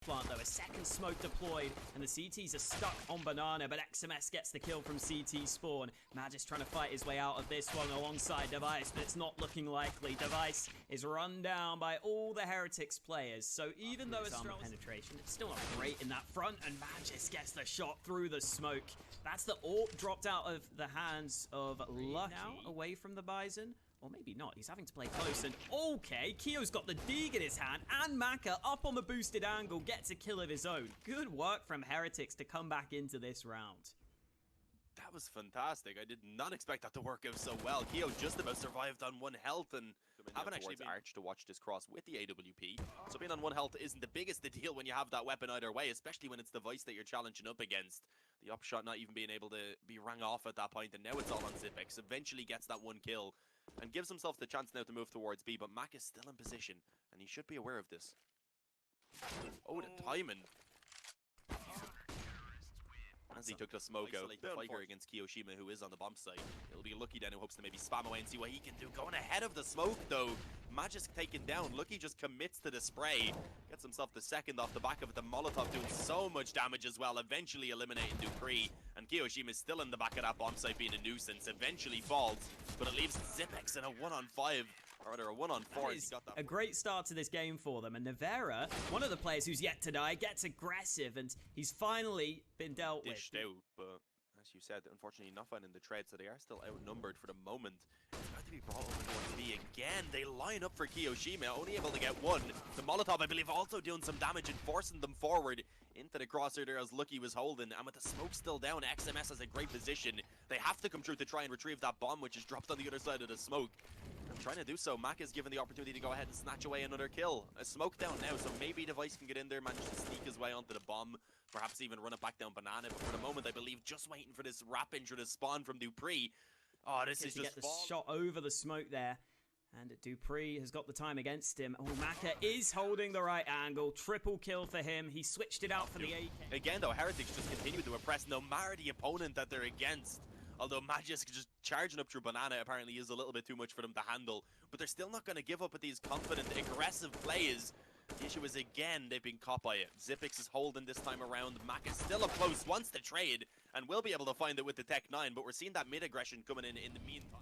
plant though, a second smoke deployed, and the CTs are stuck on Banana, but XMS gets the kill from CT spawn. Magis trying to fight his way out of this one alongside Device, but it's not looking likely. Device is run down by all the Heretics players, so even though Astralis penetration, it's still not great in that front, and Magis gets the shot through the smoke. That's the AWP dropped out of the hands of Lucky now, away from the Bison. Or maybe not, he's having to play close, and okay, Kio's got the Deeg in his hand, and Maka up on the boosted angle, gets a kill of his own. Good work from Heretics to come back into this round. That was fantastic. I did not expect that to work out so well. Kio just about survived on 1 health, and haven't actually been Arch to watch this cross with the AWP. So being on 1 health isn't the biggest the deal when you have that weapon either way, especially when it's the Vice that you're challenging up against. The upshot not even being able to be rang off at that point, and now it's all on Zipex. Eventually gets that 1 kill. And gives himself the chance now to move towards B, but Mac is still in position, and he should be aware of this. Oh, the timing. As he took the smoke out, the fight here against Kiyoshima, who is on the bomb site. It'll be Lucky then, who hopes to maybe spam away and see what he can do. Going ahead of the smoke, though. Magisk taken down. Lucky just commits to the spray. Gets himself the second off the back of it. The Molotov doing so much damage as well, eventually eliminating Dupree. And Kiyoshima is still in the back of that bomb site being a nuisance. Eventually falls, but it leaves Zipex in a 1-on-5. Or rather, a 1-on-4. That is a great start to this game for them. And Nevera, one of the players who's yet to die, gets aggressive, and he's finally been dealt dished out, but as you said, unfortunately not finding the trade, so they are still outnumbered for the moment. It's about to be brought over towards B again. They line up for Kiyoshima, only able to get 1. The Molotov, I believe, also doing some damage and forcing them forward into the crosshair there as Lucky was holding. And with the smoke still down, XMS has a great position. They have to come through to try and retrieve that bomb, which is dropped on the other side of the smoke. And trying to do so, Mac is given the opportunity to go ahead and snatch away another kill. A smoke down now, so maybe Device can get in there, manage to sneak his way onto the bomb. Perhaps even run it back down Banana, but for the moment, I believe, just waiting for this wrap intro to spawn from Dupree. Oh, this is just get the shot over the smoke there. And Dupree has got the time against him. Oh, Maka is holding the right angle. Triple kill for him. He switched it out for the AK. Again, though, Heretics just continue to oppress no matter the opponent that they're against. Although Magisk just charging up through Banana apparently is a little bit too much for them to handle. But they're still not going to give up with these confident, aggressive plays. The issue is, again, they've been caught by it. Zipex is holding this time around. Mac is still up close, wants to trade, and will be able to find it with the Tech 9, but we're seeing that mid-aggression coming in the meantime.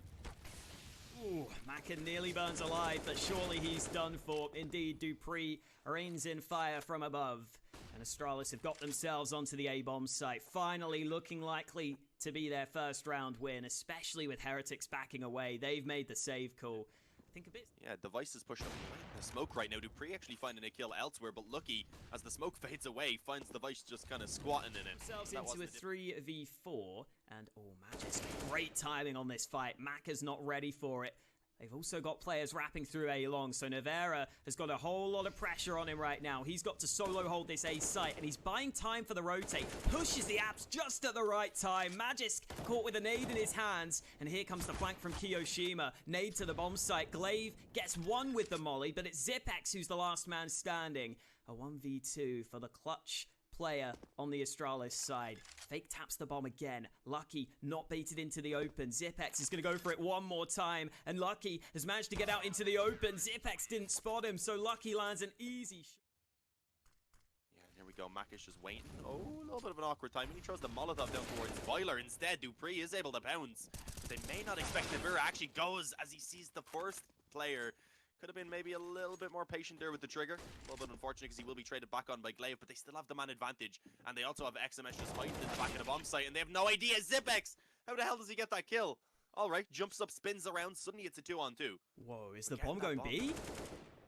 Ooh, Maka nearly burns alive, but surely he's done for. Indeed, Dupree rains in fire from above. And Astralis have got themselves onto the A-bomb site, finally looking likely to be their first round win, especially with Heretics backing away. They've made the save call. I think a bit... Yeah, Device is pushing up the smoke right now. Dupree actually finding a kill elsewhere, but Lucky, as the smoke fades away, finds Device just kind of squatting in it. Themselves into a 3v4, and oh, Magisk, great timing on this fight. Maka's not ready for it. They've also got players wrapping through A long, so Nevera has got a whole lot of pressure on him right now. He's got to solo hold this A site, and he's buying time for the rotate. Pushes the apps just at the right time. Magisk caught with a nade in his hands, and here comes the flank from Kiyoshima. Nade to the bomb site. Glaive gets 1 with the molly, but it's Zipex who's the last man standing. A 1v2 for the clutch player on the Astralis side. Fake taps the bomb again. Lucky not baited into the open. Zipex is going to go for it one more time, and Lucky has managed to get out into the open. Zipex didn't spot him, so Lucky lands an easy shot. Yeah, there we go. Mac is just waiting. Oh, a little bit of an awkward timing. He throws the Molotov down towards Boiler. Instead, Dupree is able to bounce. They may not expect Nevera actually goes as he sees the first player. Could have been maybe a little bit more patient there with the trigger. A little bit unfortunate because he will be traded back on by Glaive, but they still have the man advantage. And they also have XMS just fighting in the back of the bomb site, and they have no idea. Zipex! How the hell does he get that kill? Alright, jumps up, spins around, suddenly it's a 2-on-2. Whoa, is the bomb going B?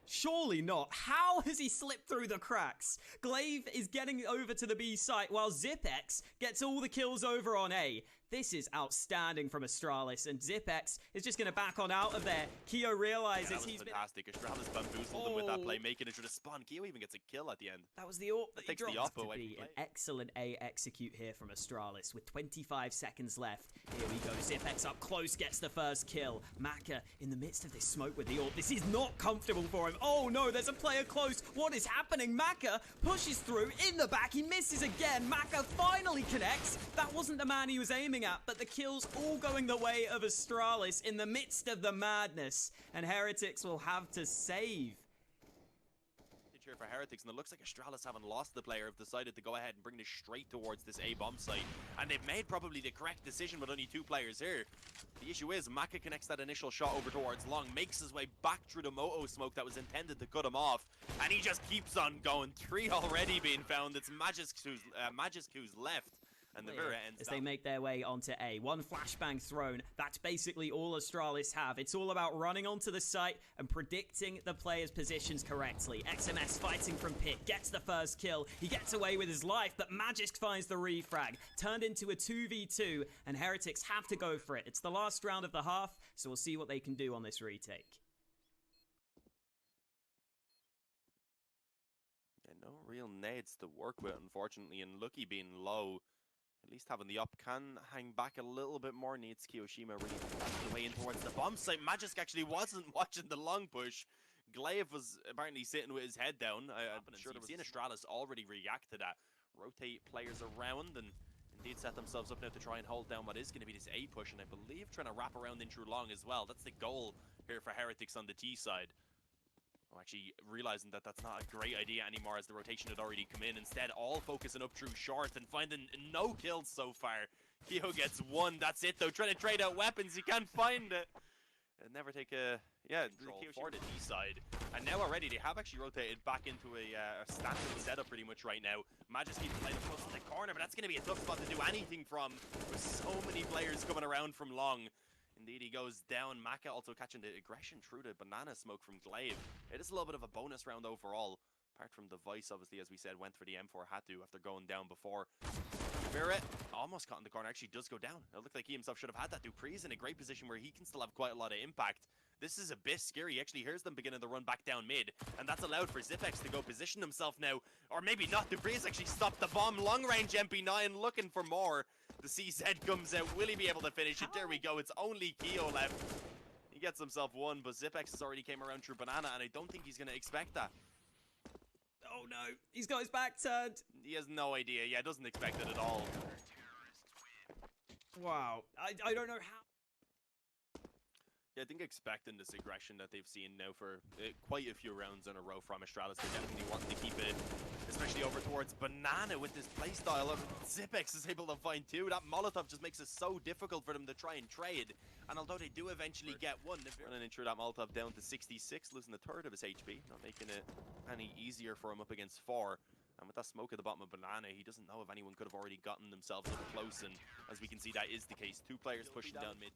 Surely not. How has he slipped through the cracks? Glaive is getting over to the B site while Zipex gets all the kills over on A. This is outstanding from Astralis, and Zipex is just going to back on out of there. Keo realizes he's fantastic. Astralis bamboozled him with that play, making it to the spawn. Keo even gets a kill at the end. That was the AWP that takes the AWP away. An excellent A execute here from Astralis with 25 seconds left. Here we go. Zipex up close, gets the first kill. Maka in the midst of this smoke with the AWP. This is not comfortable for him. Oh no, there's a player close. What is happening? Maka pushes through in the back. He misses again. Maka finally connects. That wasn't the man he was aiming at, but the kills all going the way of Astralis in the midst of the madness, and Heretics will have to save. for Herectics, and it looks like Astralis, haven't lost the player, have decided to go ahead and bring this straight towards this A bomb site. And they've made probably the correct decision with only 2 players here. The issue is, Maka connects that initial shot over towards Long, makes his way back through the Moto smoke that was intended to cut him off, and he just keeps on going. 3 already being found. It's Magisku's left. And the Vera ends as they make their way onto A. 1 flashbang thrown. That's basically all Astralis have. It's all about running onto the site and predicting the players' positions correctly. XMS fighting from pit, gets the first kill. He gets away with his life, but Magisk finds the refrag. Turned into a 2v2, and Herectics have to go for it. It's the last round of the half, so we'll see what they can do on this retake. Yeah, no real nades to work with, unfortunately, and Lucky being low. At least having the up can hang back a little bit more. Needs Kiyoshima really the way in towards the bomb site. Magisk actually wasn't watching the long push. Glaive was apparently sitting with his head down. I'm sure we've seen Astralis already react to that. Rotate players around and indeed set themselves up now to try and hold down what is going to be this A push. And I believe trying to wrap around in through long as well. That's the goal here for Herectics on the T side. I'm actually realizing that that's not a great idea anymore, as the rotation had already come in. Instead, all focusing up through short and finding no kills so far. Kyo gets 1. That's it, though. Trying to trade out weapons. He can't find it. And never take a... Yeah, control for the D side. And now already, they have actually rotated back into a standard setup pretty much right now. Magisk keeps playing close to the corner, but that's going to be a tough spot to do anything from, with so many players coming around from long. Indeed, he goes down. Maka also catching the aggression through the banana smoke from Glaive. It is a little bit of a bonus round overall. Apart from the Vice, obviously, as we said, went for the M4 Hatu after going down before. Spirit almost caught in the corner. Actually does go down. It looked like he himself should have had that. Dupree's in a great position where he can still have quite a lot of impact. This is a bit scary. He actually hears them beginning to run back down mid. And that's allowed for Zipex to go position himself now. Or maybe not. Dupree's actually stopped the bomb. Long range MP9 looking for more. The CZ comes out. Will he be able to finish it? There we go. It's only Kyo left. He gets himself 1, but Zipex has already came around through Banana, and I don't think he's going to expect that. Oh no, he's got his back turned. He has no idea. Yeah, doesn't expect it at all. Wow, I don't know how. Yeah, I think expecting this aggression that they've seen now for quite a few rounds in a row from Astralis, they definitely want to keep it, especially over towards Banana with this playstyle. Zipex is able to find 2. That Molotov just makes it so difficult for them to try and trade. And although they do eventually get 1, they're running through that Molotov down to 66, losing a third of his HP, not making it any easier for him up against 4. And with that smoke at the bottom of Banana, he doesn't know if anyone could have already gotten themselves up close. And as we can see, that is the case. 2 players pushing down mid.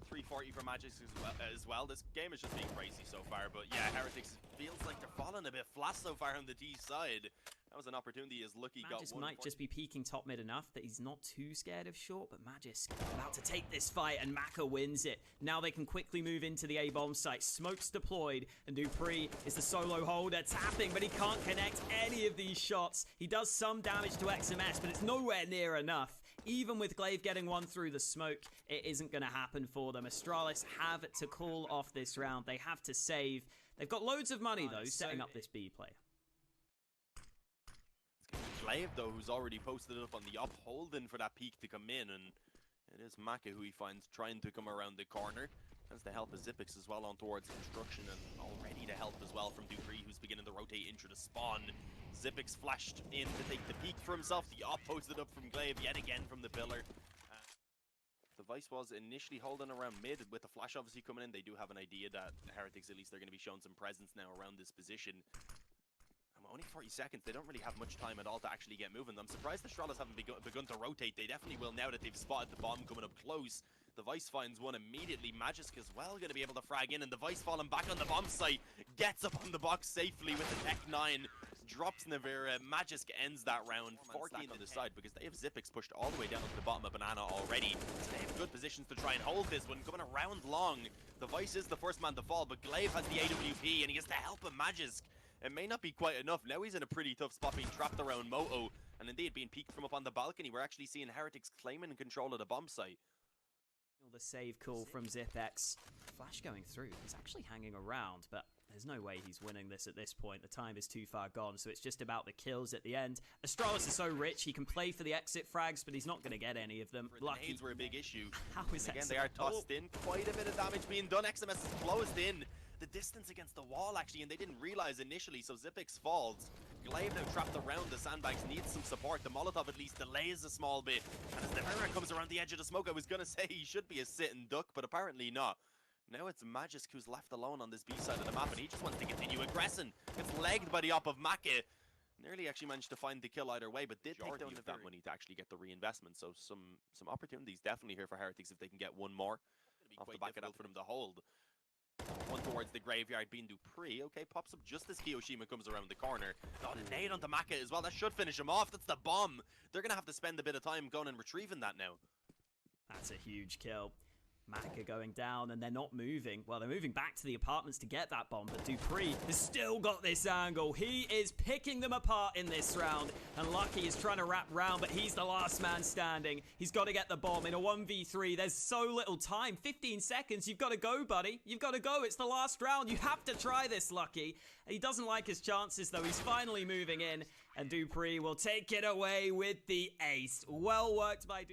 340 for Magisk as well. This game is just being crazy so far, but yeah, Herectics feels like they're falling a bit flat so far on the D side. That was an opportunity as Lucky got 1. Might just be peeking top mid enough that he's not too scared of short, but Magisk about to take this fight, and Maka wins it. Now they can quickly move into the A-bomb site. Smoke's deployed, and Dupree is the solo holder, tapping, but he can't connect any of these shots. He does some damage to XMS, but it's nowhere near enough. Even with Glaive getting 1 through the smoke, it isn't going to happen for them. Astralis have to call off this round. They have to save. They've got loads of money, though, setting up this B play. Glaive, though, who's already posted up on the up, holding for that peak to come in, and it is Maka who he finds trying to come around the corner. Has the help of Zipex as well on towards construction, and already the help as well from Dupree, who's beginning to rotate into the spawn. Zipex flashed in to take the peak for himself. The op posted up from Glaive yet again from the pillar. The Vice was initially holding around mid with the flash obviously coming in. They do have an idea that Herectics, at least they're going to be showing some presence now around this position. Only 40 seconds. They don't really have much time at all to actually get moving. I'm surprised the Astralis haven't begun to rotate. They definitely will now that they've spotted the bomb coming up close. The Vice finds 1 immediately. Magisk as well going to be able to frag in, and the Vice falling back on the bomb site. Gets up on the box safely with the Tech 9. Drops Navera. Magisk ends that round. 14 on the side because they have Zipex pushed all the way down to the bottom of Banana already. So they have good positions to try and hold this one. Coming around long. The Vice is the first man to fall, but Glaive has the AWP, and he has the help of Magisk. It may not be quite enough. Now he's in a pretty tough spot being trapped around Moto. And indeed being peeked from up on the balcony. We're actually seeing Herectics claiming control of the bomb site. The save call from Zipex. Flash going through. He's actually hanging around, but there's no way he's winning this at this point. The time is too far gone, so it's just about the kills at the end. Astralis is so rich, he can play for the exit frags, but he's not going to get any of them. The nades were a big issue. How is that? Again, they are tossed in. Quite a bit of damage being done. XMS is closed in. the distance against the wall, actually, and they didn't realize initially, so Xyp9x falls. Glaive now trapped around the sandbags, needs some support. The Molotov at least delays a small bit. And as Nevera comes around the edge of the smoke, I was going to say he should be a sitting duck, but apparently not. Now it's Magisk who's left alone on this B side of the map, and he just wants to continue aggressing. Gets legged by the op of Maka. Nearly actually managed to find the kill either way, but did take down that money to actually get the reinvestment. So some opportunities definitely here for Herectics if they can get one more. Off the back of that for them to hold. One towards the graveyard being Dupree. Okay, pops up just as Kiyoshima comes around the corner. Got a nade onto Maka as well. That should finish him off. That's the bomb. They're going to have to spend a bit of time going and retrieving that now. That's a huge kill. Maka going down, and they're not moving. Well, they're moving back to the apartments to get that bomb, but Dupree has still got this angle. He is picking them apart in this round, and Lucky is trying to wrap round, but he's the last man standing. He's got to get the bomb in a 1v3. There's so little time. 15 seconds. You've got to go, buddy. You've got to go. It's the last round. You have to try this, Lucky. He doesn't like his chances, though. He's finally moving in, and Dupree will take it away with the ace. Well worked by Dupree.